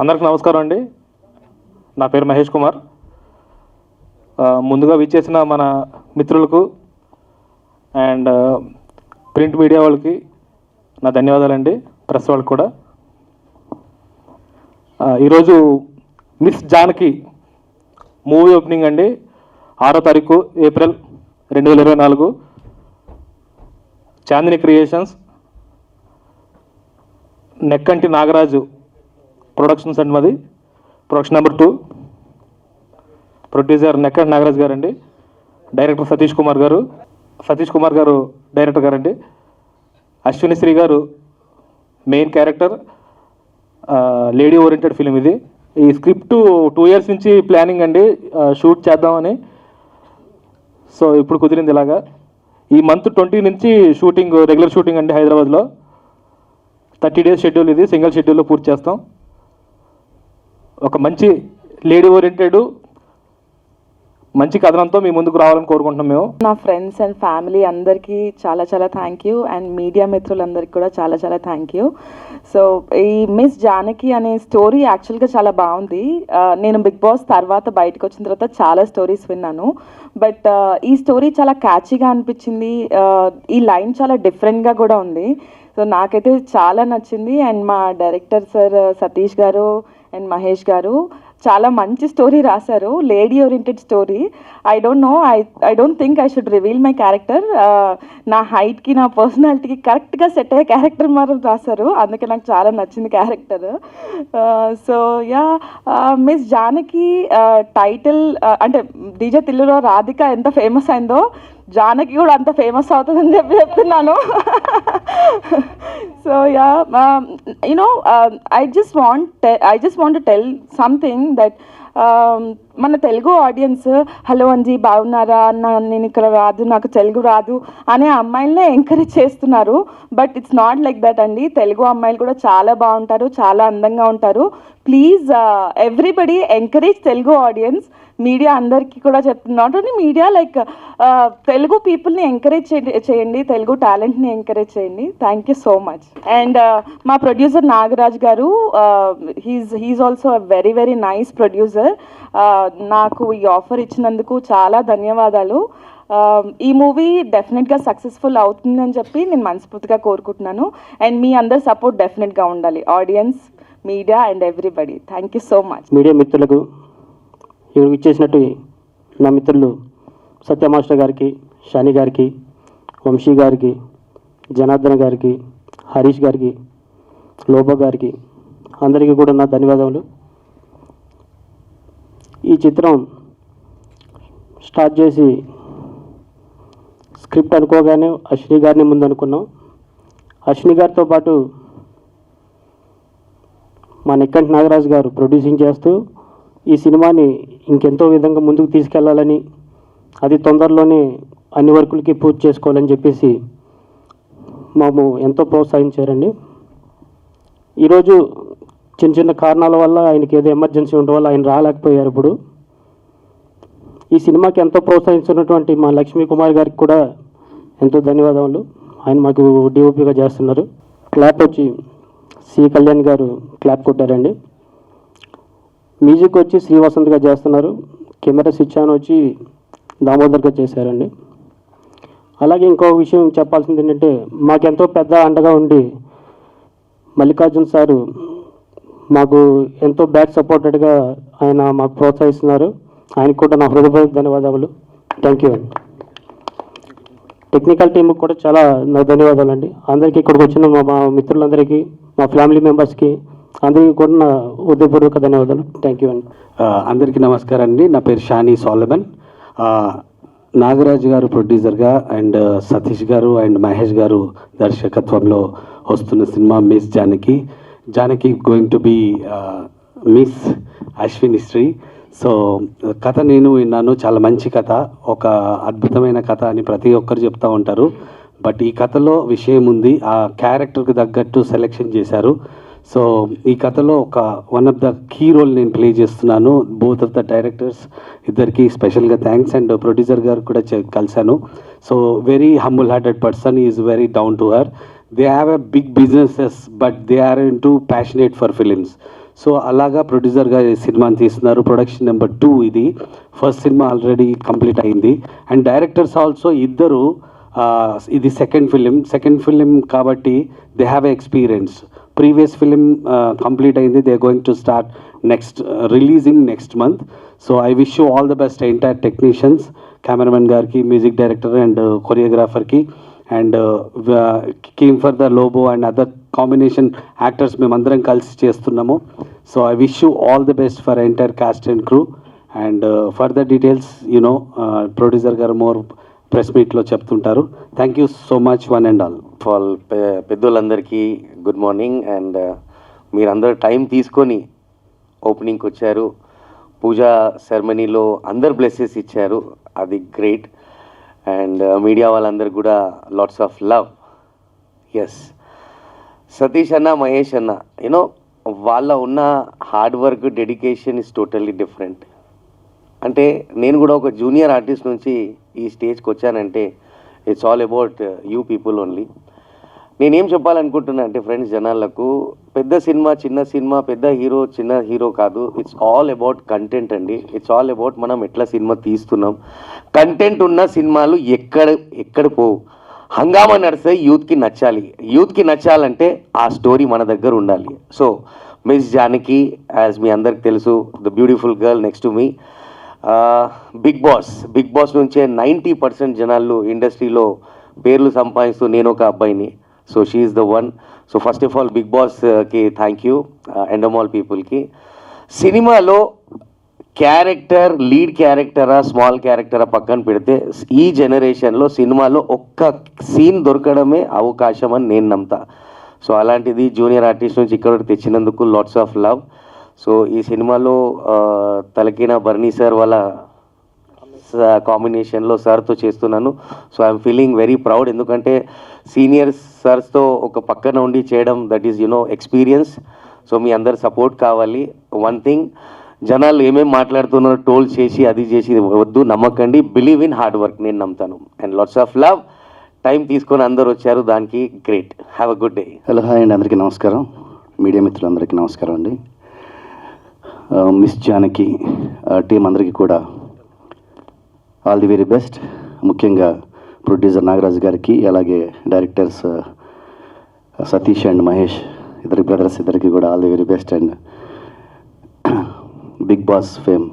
అందరికి నమస్కారం అండి. నా పేరు మహేష్ కుమార్. ముందుగా విచ్చేసిన మన మిత్రులకు అండ్ ప్రింట్ మీడియా వాళ్ళకి నా ధన్యవాదాలండి, ప్రెస్ వాళ్ళకి కూడా. ఈరోజు మిస్ జానకి మూవీ ఓపెనింగ్ అండి, 6వ తారీఖు April 2024, Chandini creations, Nekkanti Nagaraju productions అండి. మాది production number 2. Producer Nekkanti Nagaraju గారు అండి. డైరెక్టర్ సతీష్ కుమార్ గారు డైరెక్టర్ గారండి. అశ్విని శ్రీ గారు main character. Lady oriented film ఇది. ఈ స్క్రిప్ట్ 2 years నుంచి ప్లానింగ్ అండి, షూట్ చేద్దామని. సో ఇప్పుడు కుదిరింది ఇలాగా. ఈ మంత్ 20 నుంచి షూటింగ్, రెగ్యులర్ షూటింగ్ అండి హైదరాబాద్లో. 30 days షెడ్యూల్ ఇది, సింగిల్ షెడ్యూల్లో పూర్తి చేస్తాం. ఒక మంచి లేడీ ఓరియంటెడ్ మంచి కథనంతో మీ ముందుకు రావాలని కోరుకుంటున్నాం మేము. నా ఫ్రెండ్స్ అండ్ ఫ్యామిలీ అందరికీ చాలా చాలా థ్యాంక్ యూ, అండ్ మీడియా మిత్రులందరికీ కూడా చాలా చాలా థ్యాంక్ యూ. సో ఈ మిస్ జానకి అనే స్టోరీ యాక్చువల్గా చాలా బాగుంది. నేను బిగ్ బాస్ తర్వాత బయటకు వచ్చిన తర్వాత చాలా స్టోరీస్ విన్నాను, బట్ ఈ స్టోరీ చాలా క్యాచీగా అనిపించింది. ఈ లైన్ చాలా డిఫరెంట్గా కూడా ఉంది. సో నాకైతే చాలా నచ్చింది. అండ్ మా డైరెక్టర్ సార్ సతీష్ గారు అండ్ మహేష్ గారు చాలా మంచి స్టోరీ రాశారు, lady oriented story. I don't think I should reveal my character. నా హైట్కి, నా పర్సనాలిటీకి కరెక్ట్గా సెట్ అయ్యే క్యారెక్టర్ మాత్రం రాశారు, అందుకే నాకు చాలా నచ్చింది character. So yeah, miss Janaki title అంటే డీజే తిల్లులో రాధిక ఎంత ఫేమస్ అయిందో జానకి కూడా అంత ఫేమస్ అవుతుందని చెప్తున్నాను. So yeah, I just want to tell something that మన తెలుగు ఆడియన్స్ హలో అంజీ బాగున్నారా అన్న, నేను ఇక్కడ రాదు, నాకు తెలుగు రాదు అనే అమ్మాయిలనే ఎంకరేజ్ చేస్తున్నారు. But it's not like that అండి. తెలుగు అమ్మాయిలు కూడా చాలా బాగుంటారు, చాలా అందంగా ఉంటారు. Please everybody encourage Telugu audience. Media అందరికీ కూడా చెప్తున్నా, not only media, like Telugu పీపుల్ని ఎంకరేజ్ చేయండి, తెలుగు టాలెంట్ని ఎంకరేజ్ చేయండి. Thank you so much. And మా producer Nagaraj garu, he's also a very very nice producer. నాకు ఈ ఆఫర్ ఇచ్చినందుకు చాలా ధన్యవాదాలు. ఈ మూవీ డెఫినెట్గా సక్సెస్ఫుల్ అవుతుందని చెప్పి నేను మనస్ఫూర్తిగా కోరుకుంటున్నాను. అండ్ మీ అందరి సపోర్ట్ డెఫినెట్గా ఉండాలి, audience, media and everybody. Thank you so much. Media మిత్రులకు, ఇక్కడ ఇచ్చేసినట్టు నా మిత్రులు సత్య మాస్టర్ గారికి, షాని గారికి, వంశీ గారికి, జనార్దన్ గారికి, హరీష్ గారికి, లోబో గారికి, అందరికీ కూడా నా ధన్యవాదములు. ఈ చిత్రం స్టార్ట్ చేసి స్క్రిప్ట్ అనుకోగానే అశ్విని గారిని ముందు అనుకున్నాం. అశ్విని గారితో పాటు మా నెక్కంటి నాగరాజు గారు ప్రొడ్యూసింగ్ చేస్తూ ఈ సినిమాని ఇంకెంతో విధంగా ముందుకు తీసుకెళ్లాలని, అది తొందరలోనే అన్ని వర్కులకి పూర్తి చేసుకోవాలని చెప్పేసి మాము ఎంతో ప్రోత్సహించారండి. ఈరోజు చిన్న చిన్న కారణాల వల్ల ఆయనకి ఏదో ఎమర్జెన్సీ ఉండడం వల్ల ఆయన రాలేకపోయారు. ఇప్పుడు ఈ సినిమాకి ఎంతో ప్రోత్సహించినటువంటి మా లక్ష్మీ కుమార్ గారికి కూడా ఎంతో ధన్యవాదాలు. ఆయన మాకు డిఓపిగా చేస్తున్నారు. క్లాప్ వచ్చి సి కళ్యాణ్ గారు క్లాప్ కొట్టారండి. మ్యూజిక్ వచ్చి శ్రీవసంత్గా చేస్తున్నారు. కెమెరా స్విచ్ ఆన్ వచ్చి దామోదర్గా చేశారండి. అలాగే ఇంకో విషయం చెప్పాల్సింది ఏంటంటే, మాకెంతో పెద్ద అండగా ఉండి మల్లికార్జున్ సారు మాకు ఎంతో బ్యాక్ సపోర్టెడ్గా ఆయన మాకు ప్రోత్సహిస్తున్నారు. ఆయనకు కూడా నా హృదయపూర్వక ధన్యవాదాలు. థ్యాంక్ యూ అండి. టెక్నికల్ టీంకి కూడా చాలా నా ధన్యవాదాలు అండి. అందరికీ ఇక్కడికి వచ్చిన మా మిత్రులందరికీ, మా ఫ్యామిలీ మెంబర్స్కి అందరికీ కూడా నా హృదయపూర్వక ధన్యవాదాలు. థ్యాంక్ యూ అండి. అందరికీ నమస్కారం అండి. నా పేరు షానీ సోలమన్. నాగరాజు గారు ప్రొడ్యూసర్గా అండ్ సతీష్ గారు అండ్ మహేష్ గారు దర్శకత్వంలో వస్తున్న cinema miss Janaki going to be miss Ashwini Sri. So కథ నేను విన్నాను, చాలా మంచి కథ, ఒక అద్భుతమైన కథ అని ప్రతి ఒక్కరు చెప్తూ ఉంటారు. బట్ ఈ కథలో విషయం ఉంది, ఆ క్యారెక్టర్కి తగ్గట్టు సెలెక్షన్ చేశారు. సో ఈ కథలో ఒక one of the key role నేను ప్లే చేస్తున్నాను. బోత్ ఆఫ్ ద డైరెక్టర్స్ ఇద్దరికి స్పెషల్గా థ్యాంక్స్. అండ్ ప్రొడ్యూసర్ గారు కూడా కలిశాను. So very humble hearted person, is very down to earth. They have a big businesses, but they are into passionate for films. So అలాగా ప్రొడ్యూసర్గా ఈ సినిమాని తీస్తున్నారు. ప్రొడక్షన్ నెంబర్ 2 ఇది. ఫస్ట్ సినిమా ఆల్రెడీ కంప్లీట్ అయింది. అండ్ డైరెక్టర్స్ ఆల్సో ఇద్దరు ఇది సెకండ్ ఫిలిం కాబట్టి they have experience. Previous film complete అయింది. They going to start releasing next month. So I wish you all the best entire technicians, cameraman గారికి, music director and కొరియోగ్రాఫర్కి, and came for the Lobo and other combination actors మేమందరం కలిసి చేస్తున్నాము. సో I wish you all the best for entire cast and crew. And further details producer గారు more press మీట్లో చెప్తుంటారు. Thank you so much one and all. పెద్దోళ్ళందరికీ good morning. And మీరందరూ time తీసుకొని ఓపెనింగ్కి వచ్చారు. పూజా సెరమనీలో అందరు బ్లెస్సెస్ ఇచ్చారు, అది గ్రేట్. అండ్ మీడియా వాళ్ళందరూ కూడా lots of love. Yes, Satish అన్న, మహేష్ అన్న, వాళ్ళ ఉన్న hard work, dedication is totally different. అంటే నేను కూడా ఒక జూనియర్ ఆర్టిస్ట్ నుంచి ఈ స్టేజ్కి వచ్చానంటే it's all about you people only. నేనేం చెప్పాలనుకుంటున్నా అంటే ఫ్రెండ్స్, జనాలకు పెద్ద సినిమా, చిన్న సినిమా, పెద్ద హీరో, చిన్న హీరో కాదు. ఇట్స్ ఆల్ అబౌట్ కంటెంట్ అండి. ఇట్స్ ఆల్ అబౌట్ మనం ఎట్లా సినిమా తీస్తున్నాం. కంటెంట్ ఉన్న సినిమాలు ఎక్కడ పోవు. హంగామా నడిస్తే యూత్కి నచ్చాలి. యూత్కి నచ్చాలంటే ఆ స్టోరీ మన దగ్గర ఉండాలి. సో మిస్ జానకి, యాజ్ మీ అందరికి తెలుసు, the beautiful girl next to me. Big boss నుంచే 90% జనాలు ఇండస్ట్రీలో పేర్లు సంపాదిస్తూ నేను ఒక అబ్బాయిని. So she is the one. So first of all big బాస్కి థ్యాంక్ యూ, ఎండమాల్ పీపుల్కి. సినిమాలో క్యారెక్టర్, లీడ్ క్యారెక్టరా, స్మాల్ క్యారెక్టరా పక్కన పెడితే ఈ జనరేషన్లో సినిమాలో ఒక్క సీన్ దొరకడమే అవకాశం అని నేను నమ్ముతా. సో అలాంటిది జూనియర్ ఆర్టిస్ట్ నుంచి ఇక్కడ తెచ్చినందుకు లాట్స్ ఆఫ్ లవ్. సో ఈ సినిమాలో తలకిన బర్నీ సార్ వాళ్ళ కాంబినేషన్లో సార్తో చేస్తున్నాను. So I'm feeling very proud. ఎందుకంటే సీనియర్ సార్స్తో ఒక పక్కన ఉండి చేయడం, దట్ ఈస్ ఎక్స్పీరియన్స్. సో మీ అందరు సపోర్ట్ కావాలి. వన్ థింగ్, జనాలు ఏమేమి మాట్లాడుతున్నారో టోల్ చేసి అది చేసి వద్దు, నమ్మకండి. బిలీవ్ ఇన్ హార్డ్ వర్క్, నేను నమ్ముతాను. And lots of love. Time తీసుకొని అందరు వచ్చారు, దానికి great. Have a good day. Hello, hi అండి, అందరికీ నమస్కారం. మీడియా మిత్రులందరికీ నమస్కారం అండి. మిస్ జానకి టీం అందరికీ కూడా ఆల్ ది వెరీ బెస్ట్. ముఖ్యంగా ప్రొడ్యూసర్ నాగరాజ్ గారికి, అలాగే డైరెక్టర్స్ సతీష్ అండ్ మహేష్, ఇద్దరు బ్రదర్స్ ఇద్దరికి కూడా all the very best. And big boss fame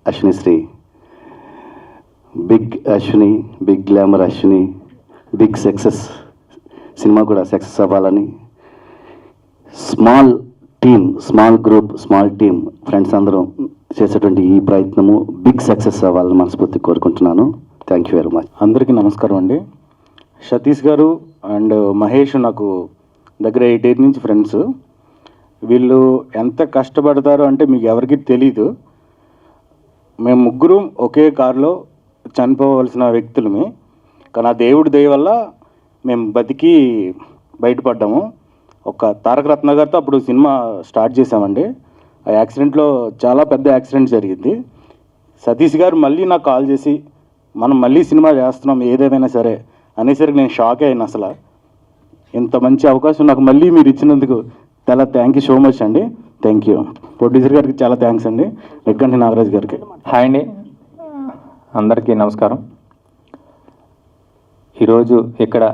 Ashwini Sri, big Ashwini, big glamour Ashwini, big success. Cinema కూడా సక్సెస్ అవ్వాలని, small team, small group, small team friends అందరూ చేసేటువంటి ఈ ప్రయత్నము బిగ్ సక్సెస్ అవ్వాలని మనస్ఫూర్తి కోరుకుంటున్నాను. Thank you very much. అందరికీ నమస్కారం అండి. సతీష్ గారు అండ్ మహేష్ నాకు దగ్గర 8 years నుంచి ఫ్రెండ్స్. వీళ్ళు ఎంత కష్టపడతారో అంటే మీకు ఎవరికి తెలీదు. మేము ముగ్గురు ఒకే కారులో చనిపోవలసిన వ్యక్తులమే, కానీ ఆ దేవుడి దయ వల్ల మేము బతికి బయటపడ్డాము. ఒక తారక రత్న గారితో అప్పుడు సినిమా స్టార్ట్ చేసామండి. ఆ యాక్సిడెంట్లో చాలా పెద్ద యాక్సిడెంట్ జరిగింది. సతీష్ గారు మళ్ళీ నాకు కాల్ చేసి మనం మళ్ళీ సినిమా చేస్తున్నాం ఏదేమైనా సరే అనేసరికి నేను షాక్ అయ్యాను. అసలు ఇంత మంచి అవకాశం నాకు మళ్ళీ మీరు ఇచ్చినందుకు చాలా థ్యాంక్ యూ సో మచ్ అండి. Thank you. ప్రొడ్యూసర్ గారికి చాలా థ్యాంక్స్ అండి, రెగ్గంటి నాగరాజ్ గారికి. హాయ్ అండి, అందరికీ నమస్కారం. ఈరోజు ఇక్కడ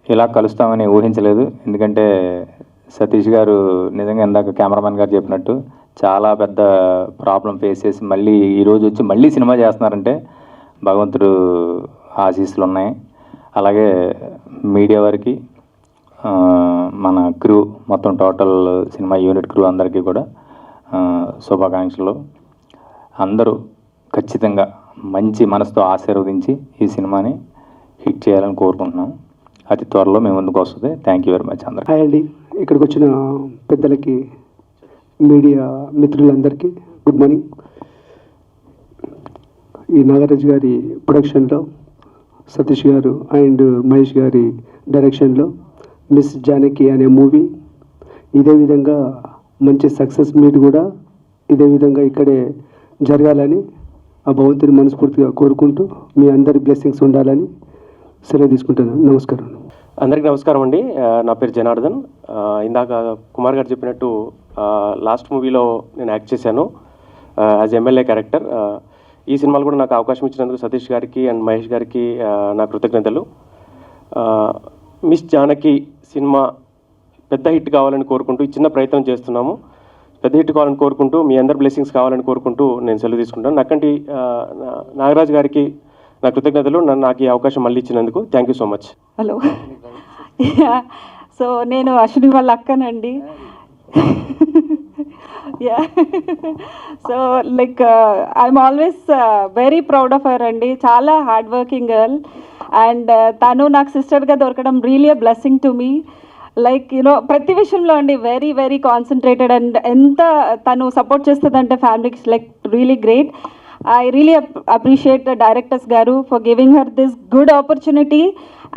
ఇలా కలుస్తామని ఊహించలేదు. ఎందుకంటే సతీష్ గారు నిజంగా ఇందాక కెమెరామెన్ గారు చెప్పినట్టు చాలా పెద్ద ప్రాబ్లం ఫేస్ చేసి మళ్ళీ ఈరోజు వచ్చి మళ్ళీ సినిమా చేస్తున్నారంటే భగవంతుడు ఆశీస్సులు ఉన్నాయి. అలాగే మీడియా వారికి, మన క్రూ మొత్తం టోటల్ సినిమా యూనిట్ క్రూ అందరికీ కూడా శుభాకాంక్షలు. అందరూ ఖచ్చితంగా మంచి మనసుతో ఆశీర్వదించి ఈ సినిమాని హిట్ చేయాలని కోరుకుంటున్నాం. అతి త్వరలో మేము ముందుకు వస్తుంది. థ్యాంక్ యూ వెరీ మచ్ అందరికీ. హాయ్ అండి, ఇక్కడికి వచ్చిన పెద్దలకి, మీడియా మిత్రులందరికీ గుడ్ మార్నింగ్. ఈ నాగరాజ్ గారి ప్రొడక్షన్లో, సతీష్ గారు అండ్ మహేష్ గారి డైరెక్షన్లో మిస్ జానకి అనే మూవీ ఇదే విధంగా మంచి సక్సెస్ మీట్ కూడా ఇదే విధంగా ఇక్కడే జరగాలని ఆ భగవంతుని మనస్ఫూర్తిగా కోరుకుంటూ మీ అందరి బ్లెస్సింగ్స్ ఉండాలని సెలవు తీసుకుంటున్నాను. నమస్కారం. అందరికీ నమస్కారం అండి. నా పేరు జనార్దన్. ఇందాక కుమార్ గారు చెప్పినట్టు లాస్ట్ మూవీలో నేను యాక్ట్ చేశాను యాజ్ ఎమ్మెల్యే క్యారెక్టర్. ఈ సినిమాలో కూడా నాకు అవకాశం ఇచ్చినందుకు సతీష్ గారికి అండ్ మహేష్ గారికి నా కృతజ్ఞతలు. మిస్ జానకి సినిమా పెద్ద హిట్ కావాలని కోరుకుంటూ ఈ చిన్న ప్రయత్నం చేస్తున్నాము. పెద్ద హిట్ కావాలని కోరుకుంటూ మీ అందరి బ్లెస్సింగ్స్ కావాలని కోరుకుంటూ నేను సెలవు తీసుకుంటాను. నాకంటి నాగరాజ్ గారికి నా కృతజ్ఞతలు, నాకు ఈ అవకాశం మళ్ళీ ఇచ్చినందుకు. Thank you so much. Hello, so నేను అశ్విని వాళ్ళ అక్కనండి. Yeah, so like I'm always very proud of her అండి. చాలా హార్డ్ వర్కింగ్ గర్ల్ అండ్ తను నాకు సిస్టర్గా దొరకడం really a blessing to me. Like you know ప్రతి విషయంలో అండి వెరీ వెరీ కాన్సన్ట్రేటెడ్ అండ్ ఎంత తను సపోర్ట్ చేస్తుందంటే ఫ్యామిలీకి like really great. I really appreciate the directors garu for giving her this good opportunity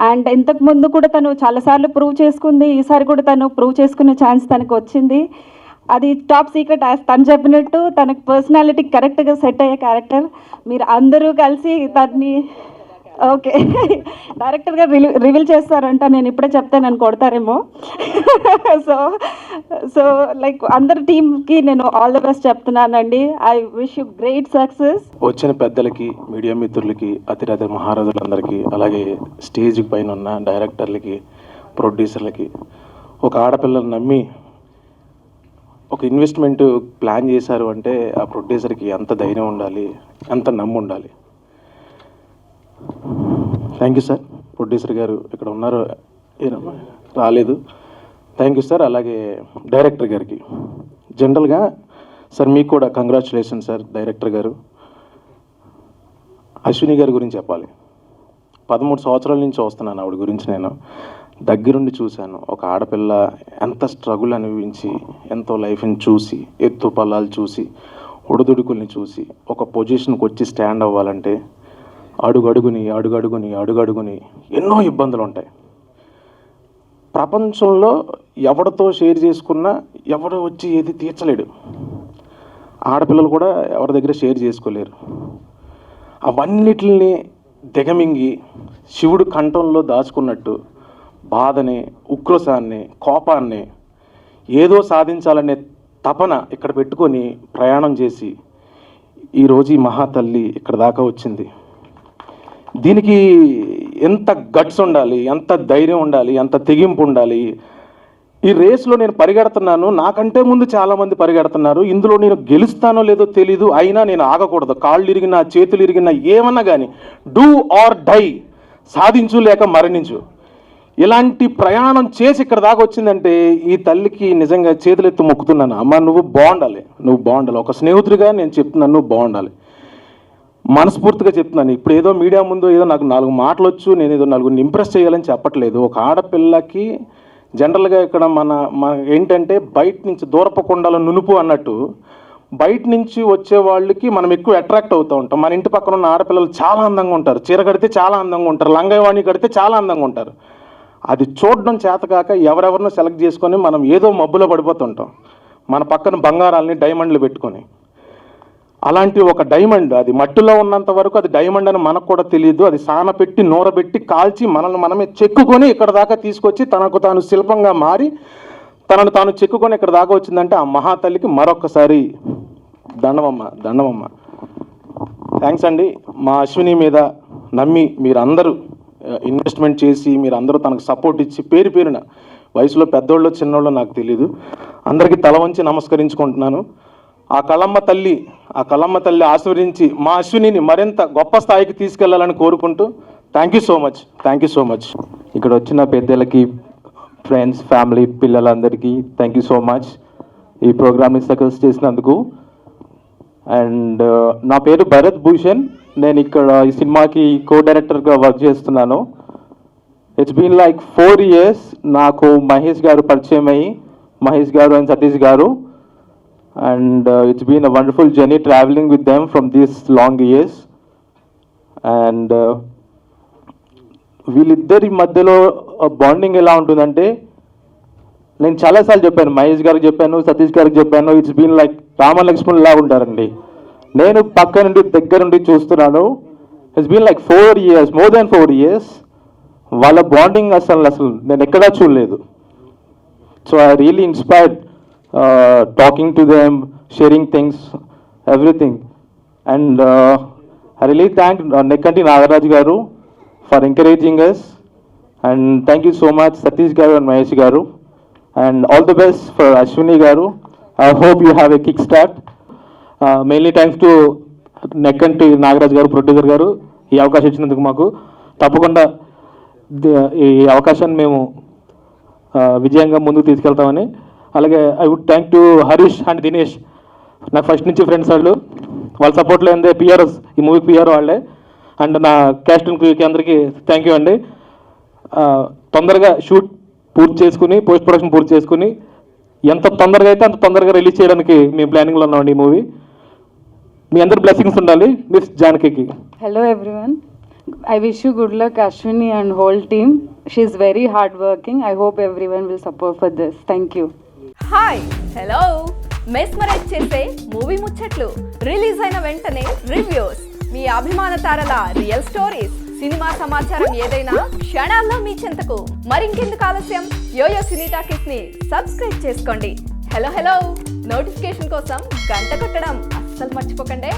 and ఇంతకు ముందు కూడా తను చాలాసార్లు ప్రూవ్ చేసుకుంది. ఈసారి కూడా తను ప్రూవ్ చేసుకునే ఛాన్స్ తనకు వచ్చింది. అది టాప్ సీక్రెట్. తను చెప్పినట్టు తనకు పర్సనాలిటీ కరెక్ట్గా సెట్ అయ్యే క్యారెక్టర్. మీరు అందరూ కలిసి తన్ని ఓకే డైరెక్టర్గా రివీల్ చేస్తారంట. నేను ఇప్పుడే చెప్తే నన్ను కొడతారేమో. సో లైక్ అందరి టీమ్కి నేను ఆల్ ద బెస్ట్ చెప్తున్నానండి. I wish you great success. వచ్చిన పెద్దలకి, మీడియా మిత్రులకి, అతిరథ మహారాజులందరికీ, అలాగే స్టేజ్ పైన ఉన్న డైరెక్టర్లకి, ప్రొడ్యూసర్లకి, ఒక ఆడపిల్లని నమ్మి ఒక ఇన్వెస్ట్మెంట్ ప్లాన్ చేశారు అంటే ఆ ప్రొడ్యూసర్కి ఎంత ధైర్యం ఉండాలి, ఎంత నమ్ము ఉండాలి. Thank you sir. ప్రొడ్యూసర్ గారు ఇక్కడ ఉన్నారు, రాలేదు. Thank you sir. అలాగే డైరెక్టర్ గారికి జనరల్గా సార్ మీకు కూడా కంగ్రాచులేషన్ సార్. డైరెక్టర్ గారు అశ్విని గారి గురించి చెప్పాలి. 13 సంవత్సరాల నుంచి వస్తున్నాను ఆవిడ గురించి. నేను దగ్గరుండి చూశాను. ఒక ఆడపిల్ల ఎంత స్ట్రగుల్ అనుభవించి, ఎంతో లైఫ్ని చూసి, ఎత్తు పల్లాలు చూసి, ఒడిదుడుకుల్ని చూసి ఒక పొజిషన్కి వచ్చి స్టాండ్ అవ్వాలంటే అడుగడుగుని ఎన్నో ఇబ్బందులు ఉంటాయి. ప్రపంచంలో ఎవరితో షేర్ చేసుకున్నా ఎవరు వచ్చి ఏది తీర్చలేడు. ఆడపిల్లలు కూడా ఎవరి దగ్గర షేర్ చేసుకోలేరు. అవన్నిటిని దిగమింగి శివుడు కంఠంలో దాచుకున్నట్టు బాధని, ఉక్రోషాన్ని, కోపాన్ని, ఏదో సాధించాలనే తపన ఇక్కడ పెట్టుకొని ప్రయాణం చేసి ఈరోజు ఈ మహాతల్లి ఇక్కడ దాకా వచ్చింది. దీనికి ఎంత గట్స్ ఉండాలి, ఎంత ధైర్యం ఉండాలి, ఎంత తెగింపు ఉండాలి. ఈ రేస్లో నేను పరిగెడుతున్నాను, నాకంటే ముందు చాలామంది పరిగెడుతున్నారు. ఇందులో నేను గెలుస్తానో లేదో తెలీదు, అయినా నేను ఆగకూడదు. కాళ్ళు ఇరిగినా, చేతులు ఇరిగినా, ఏమన్నా కానీ డూ ఆర్ డై, సాధించు లేక మరణించు. ఇలాంటి ప్రయాణం చేసి ఇక్కడ దాకా వచ్చిందంటే ఈ తల్లికి నిజంగా చేతులెత్తి మొక్కుతున్నాను. అమ్మ నువ్వు బాగుండాలి. ఒక స్నేహితుడిగా నేను చెప్తున్నాను, నువ్వు బాగుండాలి. మనస్ఫూర్తిగా చెప్తున్నాను. ఇప్పుడు ఏదో మీడియా ముందు ఏదో నాకు 4 మాటలు వచ్చు, నేను ఏదో 4 ఇంప్రెస్ చేయాలని చెప్పట్లేదు. ఒక ఆడపిల్లకి జనరల్గా ఇక్కడ మన ఏంటంటే బయట నుంచి దూరపు కొండల నునుపు అన్నట్టు బయట నుంచి వచ్చే వాళ్ళకి మనం ఎక్కువ అట్రాక్ట్ అవుతూ ఉంటాం. మన ఇంటి పక్కన ఉన్న ఆడపిల్లలు చాలా అందంగా ఉంటారు, చీర కడితే చాలా అందంగా ఉంటారు, లంగావాణి కడితే చాలా అందంగా ఉంటారు. అది చూడడం చేతకాక ఎవరెవరినో సెలెక్ట్ చేసుకొని మనం ఏదో మబ్బులో పడిపోతుంటాం, మన పక్కన బంగారాలని, డైమండ్లు పెట్టుకొని. అలాంటి ఒక డైమండ్ అది మట్టిలో ఉన్నంత వరకు అది డైమండ్ అని మనకు కూడా తెలియదు. అది సానపెట్టి, నూరబెట్టి, కాల్చి మనల్ని మనమే చెక్కుకొని ఇక్కడ దాకా తీసుకొచ్చి తనకు తాను శిల్పంగా మారి తనను తాను చెక్కుకొని ఇక్కడ దాకా వచ్చిందంటే ఆ మహాతల్లికి మరొక్కసారి దండమమ్మ. థ్యాంక్స్ అండి. మా అశ్విని మీద నమ్మి మీరందరూ ఇన్వెస్ట్మెంట్ చేసి మీరందరూ తనకు సపోర్ట్ ఇచ్చి పేరున వయసులో పెద్దోళ్ళు చిన్నోళ్ళు నాకు తెలీదు, అందరికీ తల వంచి నమస్కరించుకుంటున్నాను. ఆ కళమ్మ తల్లి ఆశీర్వదించి మా అశ్వినిని మరింత గొప్ప స్థాయికి తీసుకెళ్లాలని కోరుకుంటూ థ్యాంక్ యూ సో మచ్. ఇక్కడ వచ్చిన పెద్దలకి, ఫ్రెండ్స్, ఫ్యామిలీ, పిల్లలందరికీ థ్యాంక్ యూ సో మచ్ ఈ ప్రోగ్రామ్ని సక్సెస్ చేసినందుకు. అండ్ నా పేరు భరత్ భూషణ్. నేను ఇక్కడ ఈ సినిమాకి కో డైరెక్టర్గా వర్క్ చేస్తున్నాను. ఇట్స్ బీన్ లైక్ 4 years నాకు మహేష్ గారు పరిచయం అయ్యి, మహేష్ గారు అండ్ సతీష్ గారు. And it's been a wonderful journey traveling with them from these long years. And వీళ్ళిద్దరి మధ్యలో బాండింగ్ ఎలా ఉంటుందంటే, నేను చాలాసార్లు చెప్పాను, మహేష్ గారికి చెప్పాను, సతీష్ గారికి చెప్పాను, it's been like Rama Lakshman లాగా ఉంటారండి. నేను పక్క నుండి దగ్గర నుండి చూస్తున్నాను. It's been like 4 years, more than 4 years. వాళ్ళ బాండింగ్ అసలు నేను ఎక్కడా చూడలేదు. So I really inspired talking to them, sharing things, everything. And I really thank Nekkanti Nagaraj garu for encouraging us. And thank you so much Satish garu and Mahesh garu. And all the best for Ashwini garu. I hope you have a kickstart. Mainly thanks to Nekkanti Nagaraj garu, producer garu, ఈ అవకాశం ఇచ్చినందుకు మాకు. తప్పకుండా ఈ అవకాశాన్ని మేము విజయంగా ముందుకు తీసుకెళ్తామని. అలాగే I would thank to Harish and Dinesh, నాకు ఫస్ట్ నుంచి ఫ్రెండ్స్ వాళ్ళు. వాళ్ళ సపోర్ట్లో ఏందే పిఆర్ఎస్, ఈ మూవీకి పిఆర్ వాళ్ళే. అండ్ నా క్యాస్ట్ అండ్ క్రూకి అందరికీ థ్యాంక్ యూ అండి. తొందరగా షూట్ పూర్తి చేసుకుని, పోస్ట్ ప్రొడక్షన్ పూర్తి చేసుకుని, ఎంత తొందరగా అయితే అంత తొందరగా రిలీజ్ చేయడానికి మేము ప్లానింగ్లో ఉన్నామండి ఈ మూవీ. మీ అందరి బ్లెస్సింగ్స్ ఉండాలి miss Janaki. Hello everyone. I wish you good luck, Ashwini and whole team. She's very hardworking. I hope everyone will support for this. Thank you. Hi hello mesmerize చేసే మూవీ ముచ్చట్లు, release అయిన వెంటనే reviews, మీ అభిమాన తారల real stories, cinema సమాచారం ఏదైనా క్షణాల్లో మీ చెంతకు. మరింకెందుకు ఆలస్యం, యోయో సినీ టాకీస్ ని సబ్స్క్రైబ్ చేసుకోండి. హలో నోటిఫికేషన్ కోసం గంట కొట్టడం అస్సలు మర్చిపోకండి.